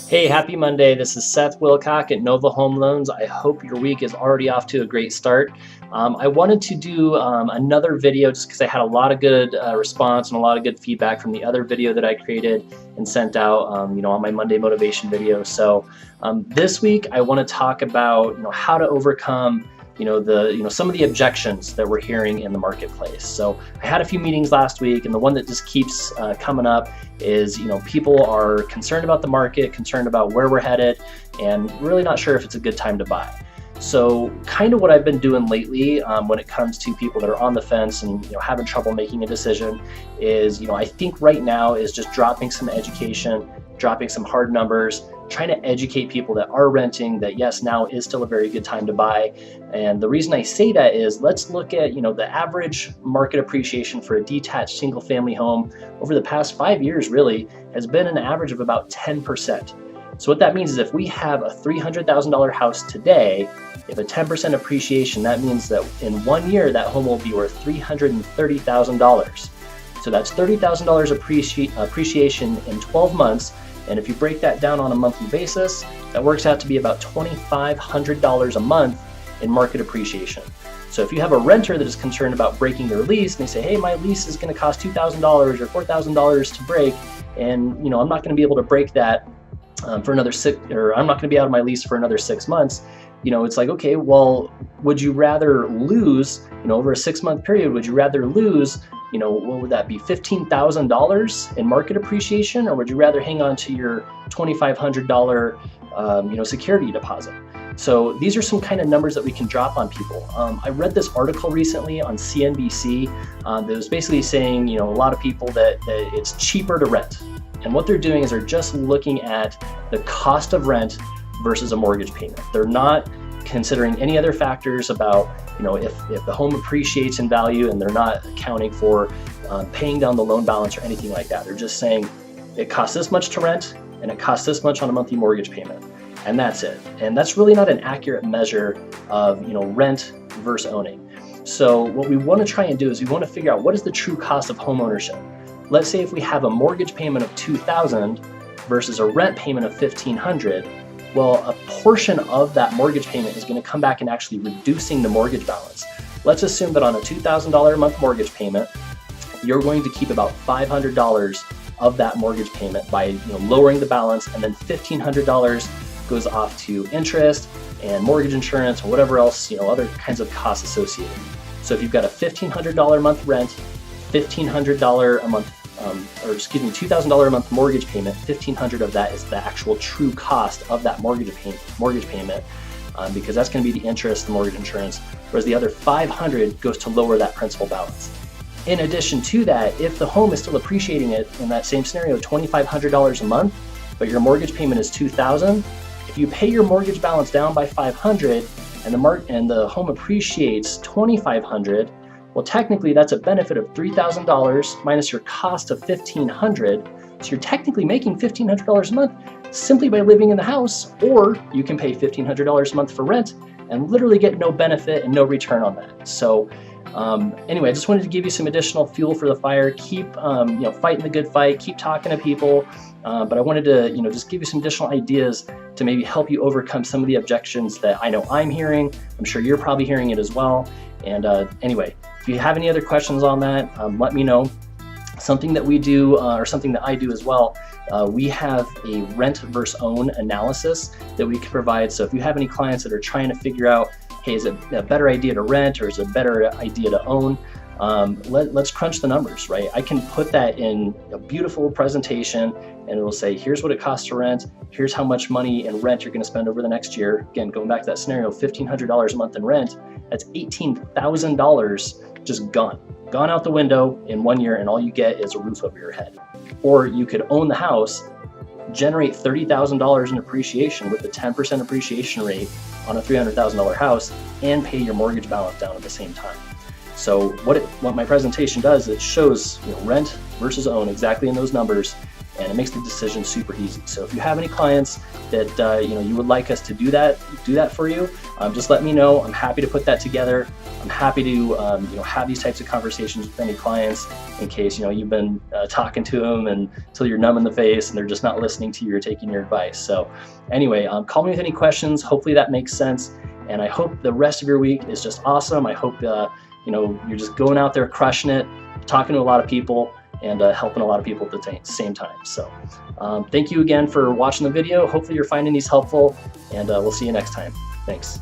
Hey, happy Monday. This is Seth Wilcock at Nova Home Loans. I hope your week is already off to a great start. I wanted to do another video just because I had a lot of good response and a lot of good feedback from the other video that I created and sent out on my Monday motivation video. So this week I want to talk about how to overcome some of the objections that we're hearing in the marketplace. So I had a few meetings last week, and the one that just keeps coming up is people are concerned about the market, concerned about where we're headed, and really not sure if it's a good time to buy. So kind of what I've been doing lately when it comes to people that are on the fence and having trouble making a decision is I think right now is just dropping some education, dropping some hard numbers, trying to educate people that are renting that yes, now is still a very good time to buy. And the reason I say that is let's look at the average market appreciation for a detached single family home over the past 5 years really has been an average of about 10%. So what that means is if we have a $300,000 house today, if a 10% appreciation, that means that in 1 year that home will be worth $330,000. So that's $30,000 appreciation in 12 months. And if you break that down on a monthly basis, that works out to be about $2,500 a month in market appreciation. So if you have a renter that is concerned about breaking their lease and they say, hey, my lease is going to cost $2,000 or $4,000 to break, and I'm not going to be able to break that for another I'm not going to be out of my lease for another 6 months. It's like, okay, well, would you rather lose, over a 6-month period, would you rather lose, what would that be, $15,000 in market appreciation, or would you rather hang on to your $2,500, security deposit? So these are some kind of numbers that we can drop on people. I read this article recently on CNBC that was basically saying, a lot of people that it's cheaper to rent. And what they're doing is they're just looking at the cost of rent versus a mortgage payment. They're not considering any other factors about, if the home appreciates in value, and they're not accounting for paying down the loan balance or anything like that. They're just saying it costs this much to rent and it costs this much on a monthly mortgage payment. And that's it. And that's really not an accurate measure of, rent versus owning. So what we want to try and do is we want to figure out what is the true cost of home ownership. Let's say if we have a mortgage payment of $2,000 versus a rent payment of $1,500, well, a portion of that mortgage payment is going to come back and actually reducing the mortgage balance. Let's assume that on a $2,000 a month mortgage payment, you're going to keep about $500 of that mortgage payment by lowering the balance, and then $1,500 goes off to interest and mortgage insurance or whatever else, other kinds of costs associated. So if you've got a $1,500 a month rent, $1,500 a month, $2,000 a month mortgage payment, $1,500 of that is the actual true cost of that mortgage payment, because that's going to be the interest, the mortgage insurance, whereas the other $500 goes to lower that principal balance. In addition to that, if the home is still appreciating it in that same scenario, $2,500 a month, but your mortgage payment is $2,000, if you pay your mortgage balance down by $500 and the home appreciates $2,500, well, technically that's a benefit of $3,000 minus your cost of $1,500. So you're technically making $1,500 a month simply by living in the house, or you can pay $1,500 a month for rent and literally get no benefit and no return on that. So anyway, I just wanted to give you some additional fuel for the fire. Keep fighting the good fight. Keep talking to people. But I wanted to just give you some additional ideas to maybe help you overcome some of the objections that I know I'm hearing. I'm sure you're probably hearing it as well. And anyway, if you have any other questions on that, let me know. Something that we do, or something that I do as well, we have a rent versus own analysis that we can provide. So if you have any clients that are trying to figure out, hey, is it a better idea to rent or is it a better idea to own? Let's crunch the numbers, right? I can put that in a beautiful presentation and it will say, here's what it costs to rent. Here's how much money in rent you're going to spend over the next year. Again, going back to that scenario, $1,500 a month in rent, that's $18,000 just gone out the window in 1 year, and all you get is a roof over your head. Or you could own the house, generate $30,000 in appreciation with a 10% appreciation rate on a $300,000 house, and pay your mortgage balance down at the same time. So what my presentation does, it shows rent versus own exactly in those numbers, and it makes the decision super easy. So if you have any clients that you would like us to do that for you, just let me know. I'm happy to put that together. I'm happy to have these types of conversations with any clients in case you've been talking to them until you're numb in the face and they're just not listening to you or taking your advice. So anyway, call me with any questions. Hopefully that makes sense, and I hope the rest of your week is just awesome. I hope you're just going out there crushing it, talking to a lot of people, and helping a lot of people at the same time. So thank you again for watching the video. Hopefully you're finding these helpful, and we'll see you next time. Thanks.